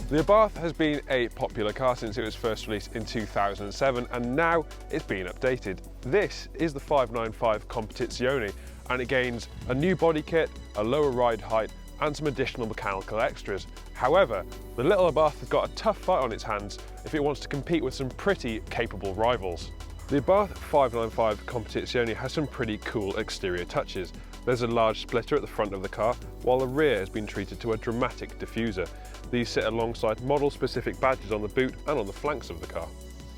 The Abarth has been a popular car since it was first released in 2007 and now it's been updated. This is the 595 Competizione and it gains a new body kit, a lower ride height and some additional mechanical extras. However, the little Abarth has got a tough fight on its hands if it wants to compete with some pretty capable rivals. The Abarth 595 Competizione has some pretty cool exterior touches. There's a large splitter at the front of the car, while the rear has been treated to a dramatic diffuser. These sit alongside model-specific badges on the boot and on the flanks of the car.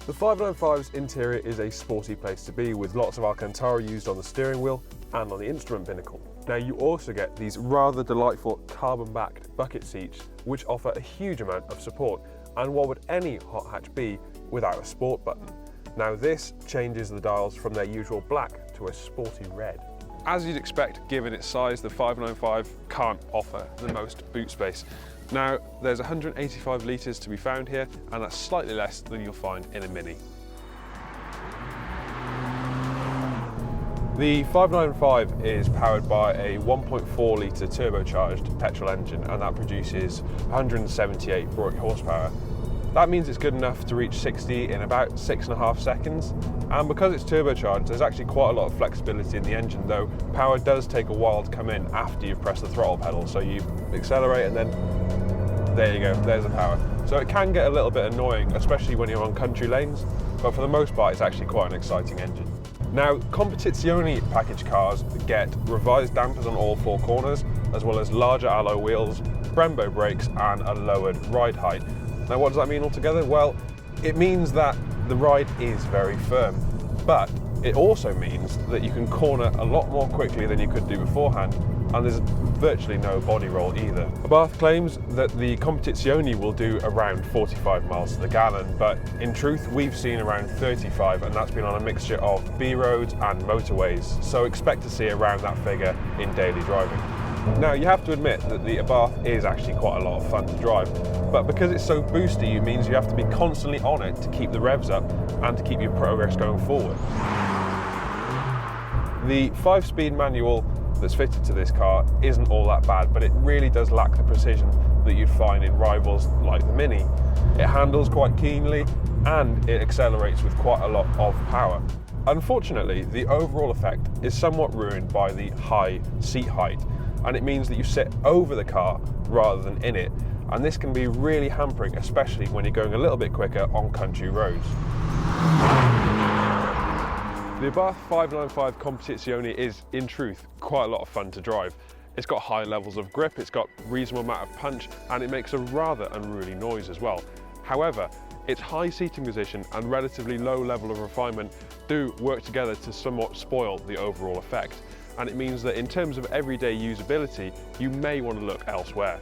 The 595's interior is a sporty place to be, with lots of Alcantara used on the steering wheel and on the instrument binnacle. Now you also get these rather delightful carbon-backed bucket seats, which offer a huge amount of support. And what would any hot hatch be without a sport button? Now this changes the dials from their usual black to a sporty red. As you'd expect, given its size, the 595 can't offer the most boot space. Now, there's 185 litres to be found here, and that's slightly less than you'll find in a Mini. The 595 is powered by a 1.4 litre turbocharged petrol engine, and that produces 178 brake horsepower. That means it's good enough to reach 60 in about 6.5 seconds. And because it's turbocharged, there's actually quite a lot of flexibility in the engine, though power does take a while to come in after you've pressed the throttle pedal. So you accelerate and then there you go, there's the power. So it can get a little bit annoying, especially when you're on country lanes, but for the most part, it's actually quite an exciting engine. Now, Competizione package cars get revised dampers on all four corners, as well as larger alloy wheels, Brembo brakes, and a lowered ride height. Now what does that mean altogether? Well, it means that the ride is very firm, but it also means that you can corner a lot more quickly than you could do beforehand, and there's virtually no body roll either. Abarth claims that the Competizione will do around 45 miles to the gallon, but in truth we've seen around 35, and that's been on a mixture of B roads and motorways, so expect to see around that figure in daily driving. Now you have to admit that the Abarth is actually quite a lot of fun to drive, but because it's so boosty it means you have to be constantly on it to keep the revs up and to keep your progress going forward. The 5-speed manual that's fitted to this car isn't all that bad, but it really does lack the precision that you'd find in rivals like the Mini. It handles quite keenly and it accelerates with quite a lot of power. Unfortunately, the overall effect is somewhat ruined by the high seat height, and it means that you sit over the car rather than in it, and this can be really hampering, especially when you're going a little bit quicker on country roads. The Abarth 595 Competizione is, in truth, quite a lot of fun to drive. It's got high levels of grip, it's got a reasonable amount of punch, and it makes a rather unruly noise as well. However, its high seating position and relatively low level of refinement do work together to somewhat spoil the overall effect. And it means that in terms of everyday usability, you may want to look elsewhere.